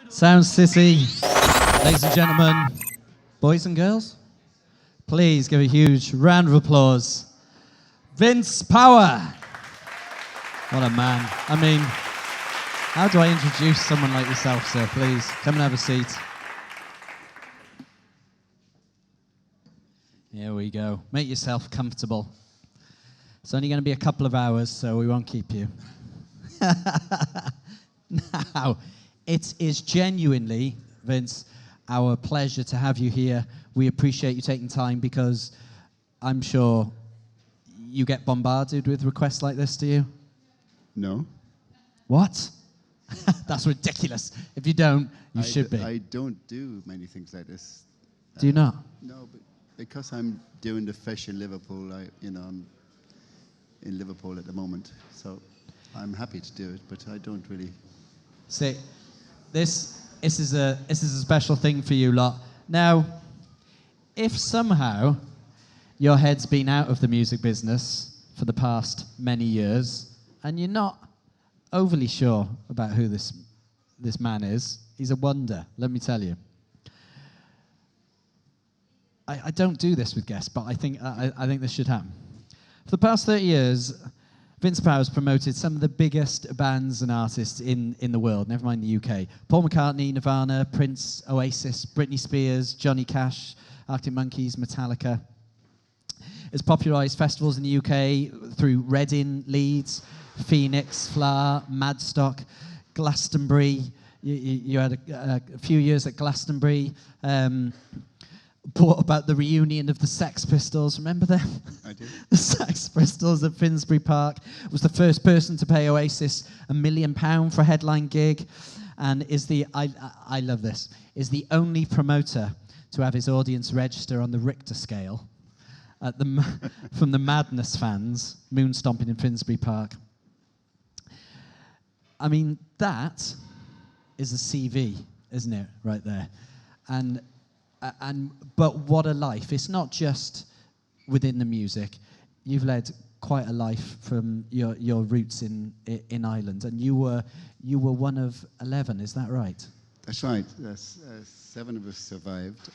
Sounds sissy. Ladies and gentlemen, boys and girls, please give a huge round of applause. Vince Power. What a man. I mean, how do I introduce someone like yourself, sir? Please, come and have a seat. Here we go. Make yourself comfortable. It's only going to be a couple of hours, so we won't keep you. Now, it is genuinely, Vince, our pleasure to have you here. We appreciate you taking time because I'm sure you get bombarded with requests like this, do you? No. What? That's ridiculous. If you don't, you should be. I don't do many things like this. Do you not? No, but because I'm doing the fish in Liverpool, I'm in Liverpool at the moment, so I'm happy to do it, but I don't really. See, this is a special thing for you lot. Now, if somehow your head's been out of the music business for the past many years, and you're not overly sure about who this man is, he's a wonder, let me tell you. I don't do this with guests, but I think this should happen. For the past 30 years, Vince Power has promoted some of the biggest bands and artists in the world, never mind the UK. Paul McCartney, Nirvana, Prince, Oasis, Britney Spears, Johnny Cash, Arctic Monkeys, Metallica. It's popularised festivals in the UK through Reading, Leeds, Phoenix, Flower, Madstock, Glastonbury. You had a few years at Glastonbury. Brought about the reunion of the Sex Pistols. Remember them? I do. The Sex Pistols at Finsbury Park. Was the first person to pay Oasis £1 million for a headline gig, and is the I love this, is the only promoter to have his audience register on the Richter scale at from the Madness fans moon stomping in Finsbury Park. I mean, that is a CV, isn't it, right there? But what a life. It's not just within the music. You've led quite a life from your roots in Ireland, and you were one of 11, is that right? That's right. 7 of us survived.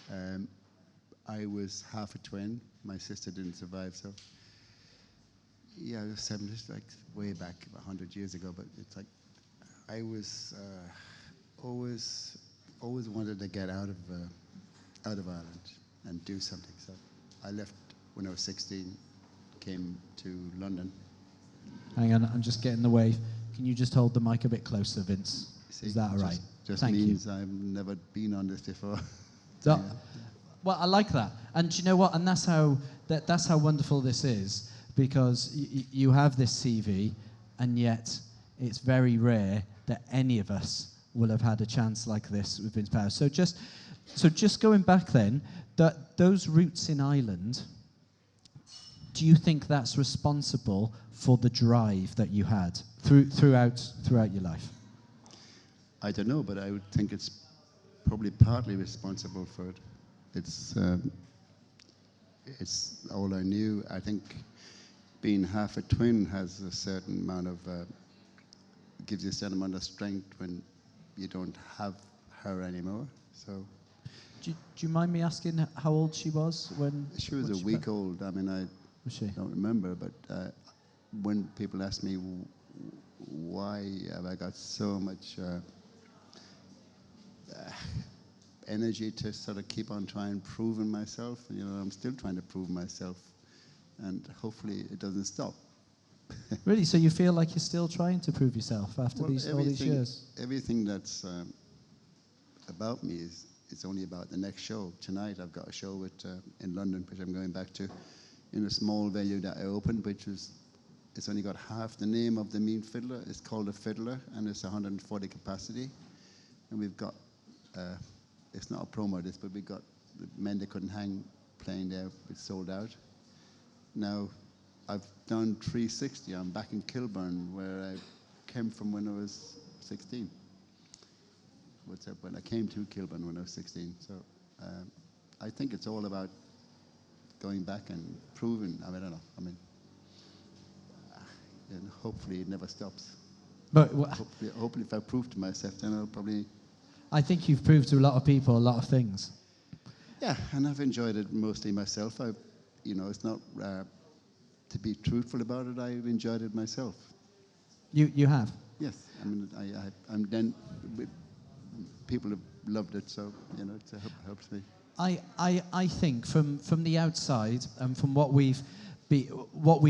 I was half a twin. My sister didn't survive, so yeah, I was 7, just like way back 100 years ago. But it's like I was always wanted to get out of Ireland and do something. So I left when I was 16, came to London. Hang on, I'm just getting the wave. Can you just hold the mic a bit closer, Vince? See, is that all right? Just Thank means you. I've never been on this before. So, Yeah. well, I like that. And do you know what? And that's how wonderful this is, because you have this CV, and yet it's very rare that any of us will have had a chance like this with Vince Power. So just going back then, those roots in Ireland, do you think that's responsible for the drive that you had throughout your life? I don't know, but I would think it's probably partly responsible for it. It's all I knew. I think being half a twin has a certain amount of gives you a certain amount of strength when you don't have her anymore. So. Do you mind me asking how old she was when? She was a week old. I mean, I don't remember, but when people ask me why have I got so much energy to sort of keep on trying proving myself, I'm still trying to prove myself, and hopefully it doesn't stop. Really? So you feel like you're still trying to prove yourself after all these years? Everything that's about me it's only about the next show. Tonight I've got a show in London, which I'm going back to, in a small venue that I opened, it's only got half the name of the Mean Fiddler. It's called The Fiddler, and it's 140 capacity. And we've got, it's not a promo this, but we've got the Men That Couldn't Hang playing there. It's sold out. Now, I've done 360. I'm back in Kilburn, where I came from when I was 16. When I came to Kilburn when I was 16. So I think it's all about going back and proving. I don't know. And hopefully it never stops. But hopefully if I prove to myself, then I'll probably I think you've proved to a lot of people a lot of things. Yeah, and I've enjoyed it mostly myself. It's not to be truthful about it. I've enjoyed it myself. You have? Yes, I mean, I'm then people have loved it, so it helps me. I think from the outside and from what we've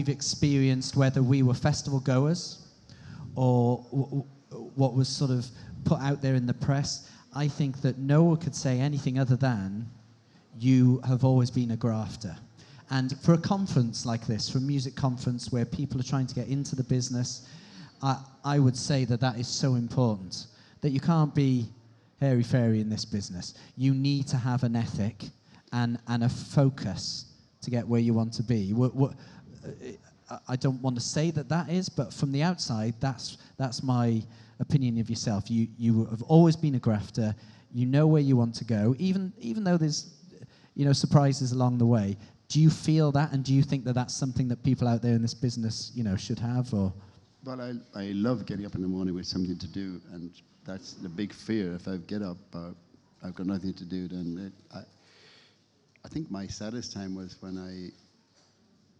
experienced, whether we were festival goers or what was sort of put out there in the press, I think that no one could say anything other than you have always been a grafter. And for a conference like this, for a music conference where people are trying to get into the business, I would say that is so important, that you can't be hairy-fairy in this business. You need to have an ethic and a focus to get where you want to be. I don't want to say that is, but from the outside, that's my opinion of yourself. You have always been a grafter. You know where you want to go, even though there's surprises along the way. Do you feel that, and do you think that that's something that people out there in this business should have? Or well, I love getting up in the morning with something to do, and that's the big fear. If I get up, I've got nothing to do, then I think my saddest time was when I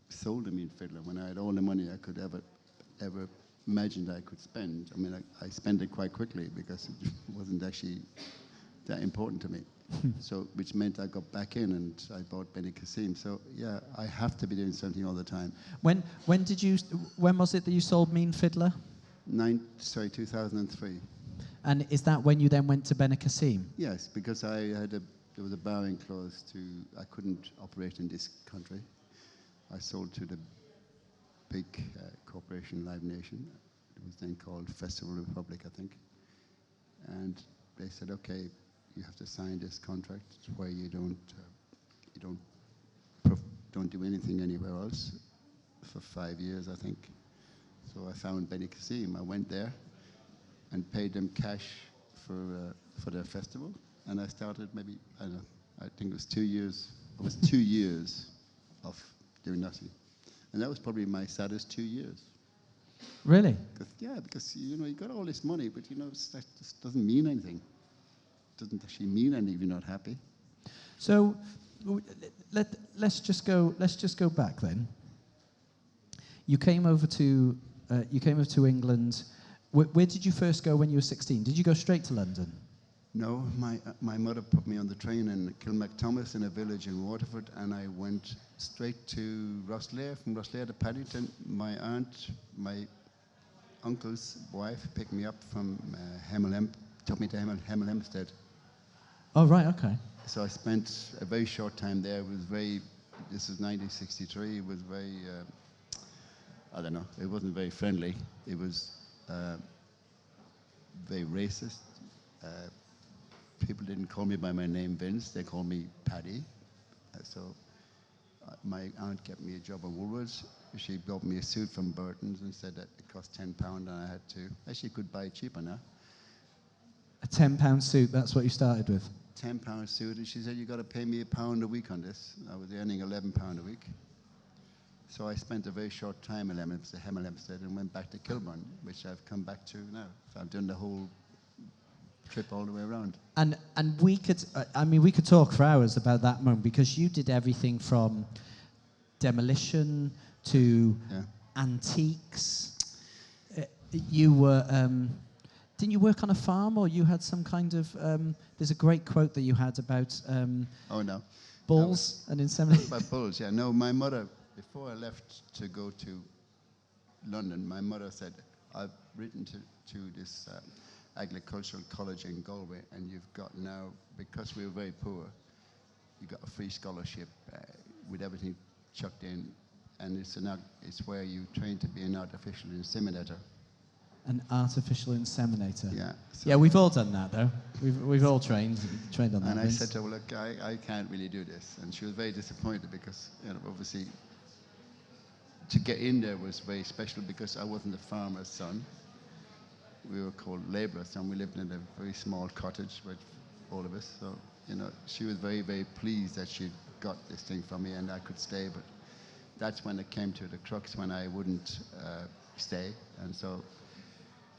sold the Mean Fiddler, when I had all the money I could ever imagined I could spend. I mean, I spent it quite quickly because it wasn't actually that important to me. So, which meant I got back in and I bought Benicassim. So, yeah, I have to be doing something all the time. When was it that you sold Mean Fiddler? 2003. And is that when you then went to Benicassim? Yes, because there was a bowing clause I couldn't operate in this country. I sold to the big corporation Live Nation. It was then called Festival Republic, I think. And they said, okay, you have to sign this contract where you don't do anything anywhere else for 5 years, I think. So I found Benicassim. I went there and paid them cash for their festival, and I started maybe, I don't know, I think it was 2 years. It was 2 years of doing nothing, and that was probably my saddest 2 years. Really? Because you got all this money, but that just doesn't mean anything. It doesn't actually mean anything if you're not happy. So let's just go back then. You came over to England. Where did you first go when you were 16? Did you go straight to London? No, my mother put me on the train in Kilmacthomas in a village in Waterford, and I went straight to Rosslare. From Rosslare to Paddington. My uncle's wife picked me up from took me to Hemel Hempstead. Oh, right, okay. So I spent a very short time there. This was 1963. It was very, I don't know, it wasn't very friendly. It was very racist. People didn't call me by my name Vince, they called me Paddy. So my aunt got me a job at Woolworths. She bought me a suit from Burton's and said that it cost £10 and I had to, actually could buy it cheaper now. A £10 suit, that's what you started with? £10 suit, and she said, you got to pay me £1 a week on this. I was earning £11 a week. So I spent a very short time in Hemel Hempstead and went back to Kilburn, which I've come back to now. So I've done the whole trip all the way around. And we could talk for hours about that moment, because you did everything from demolition to antiques. You were, didn't you work on a farm, or you had some kind of, there's a great quote that you had about oh no, bulls and insemination. About bulls, yeah. No, my mother, before I left to go to London, my mother said, I've written to this agricultural college in Galway, and you've got now, because we were very poor, you got a free scholarship with everything chucked in, and it's where you train to be an artificial inseminator. An artificial inseminator. Yeah. So we've all done that though. We've all trained on that. And I said to her, look, I can't really do this, and she was very disappointed because obviously to get in there was very special because I wasn't a farmer's son. We were called labourers, and we lived in a very small cottage with all of us. So, she was very, very pleased that she got this thing from me and I could stay. But that's when it came to the crux when I wouldn't stay. And so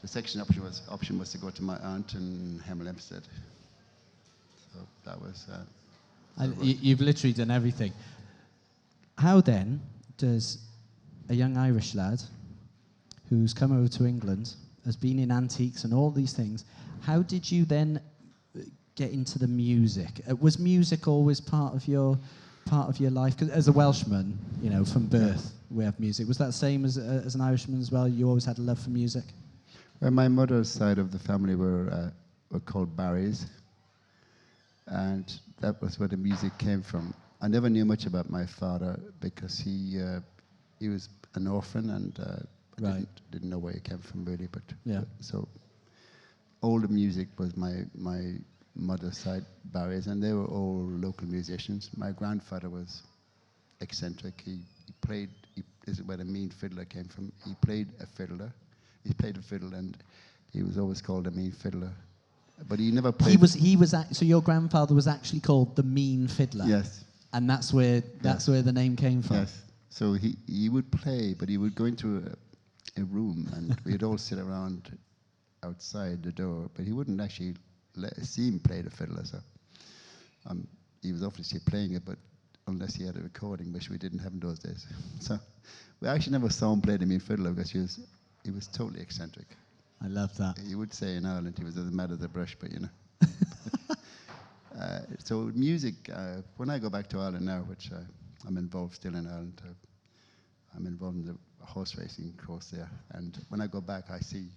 the second option was to go to my aunt in Hemel Hempstead. So that was. You've literally done everything. How then does a young Irish lad who's come over to England, has been in antiques and all these things, how did you then get into the music? Was music always part of your life? 'Cause as a Welshman, you know, from birth, we have music. Was that the same as an Irishman as well? You always had a love for music? Well, my mother's side of the family were called Barrys, and that was where the music came from. I never knew much about my father because he was an orphan, and I didn't know where he came from really. But so all the music was my mother's side, Barrys, and they were all local musicians. My grandfather was eccentric. He played. This is where the Mean Fiddler came from. He played a fiddler. He played a fiddle, and he was always called a Mean Fiddler. But he never played. So your grandfather was actually called the Mean Fiddler. Yes. And that's where the name came from. Yes. So he would play, but he would go into a room, and we'd all sit around outside the door. But he wouldn't actually let us see him play the fiddler. So he was obviously playing it, but unless he had a recording, which we didn't have in those days. So we actually never saw him play the Mean Fiddler because he was totally eccentric. I love that. You would say in Ireland he was as mad as a brush, but you know. So music, when I go back to Ireland now, which I'm involved still in Ireland, I'm involved in the horse racing course there. And when I go back, I see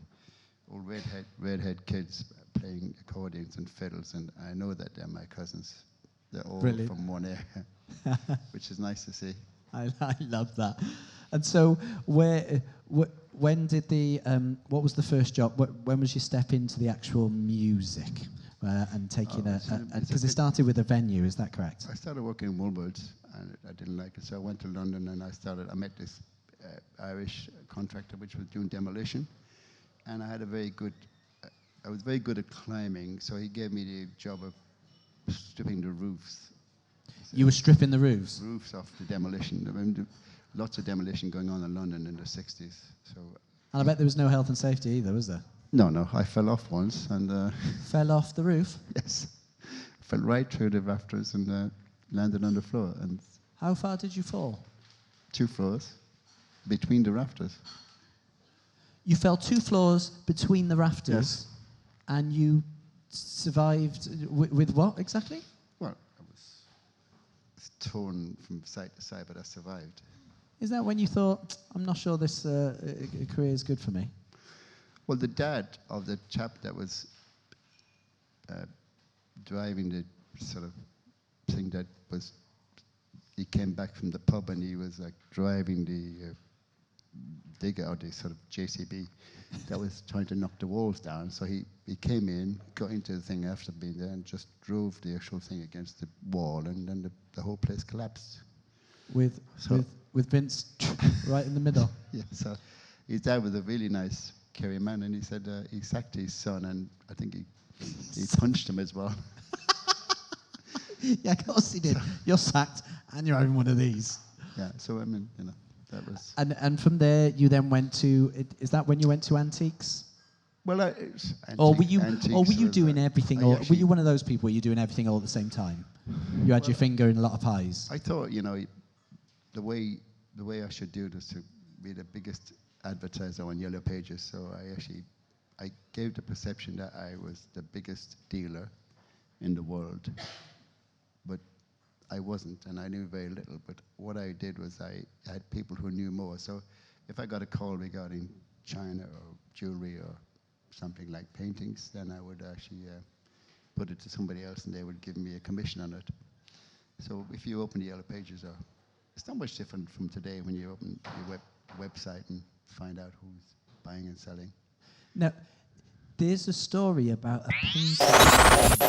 all redhead kids playing accordions and fiddles, and I know that they're my cousins. They're all from one area, which is nice to see. I love that. And so, when did what was the first job? When was your step into the actual music and taking because it started with a venue, is that correct? I started working in Woolworths, and I didn't like it, so I went to London, and I met this Irish contractor which was doing demolition, and I was very good at climbing, so he gave me the job of stripping the roofs. You were stripping the roofs? Roofs off the demolition. I mean, lots of demolition going on in London in the 60s. So. And I bet there was no health and safety either, was there? No. I fell off once and. Fell off the roof? Yes. Fell right through the rafters and landed on the floor. And. How far did you fall? 2 floors, between the rafters. You fell 2 floors between the rafters? Yes. And you survived with what exactly? Well, I was torn from side to side, but I survived. Is that when you thought, I'm not sure this career is good for me? Well, the dad of the chap that was driving the sort of thing that was, he came back from the pub and he was like driving the digger or the sort of JCB that was trying to knock the walls down. So he came in, got into the thing after being there, and just drove the actual thing against the wall, and then the whole place collapsed. With Vince right in the middle. Yeah. So his dad was a really nice, caring man, and he said he sacked his son, and I think he punched him as well. Yeah, of course he did. You're sacked, and you're having one of these. Yeah. So I mean, you know. That was and from there you then went to. Is that when you went to antiques? Well, or were you doing everything? Or were you one of those people where you're doing everything all at the same time? You had your finger in a lot of pies. I thought, you know, the way I should do this to be the biggest advertiser on Yellow Pages. So I gave the perception that I was the biggest dealer in the world, but I wasn't, and I knew very little. But what I did was I had people who knew more. So if I got a call regarding china or jewelry or something like paintings, then I would actually put it to somebody else, and they would give me a commission on it. So if you open the Yellow Pages, it's not much different from today when you open your website and find out who's buying and selling. Now, there's a story about a painting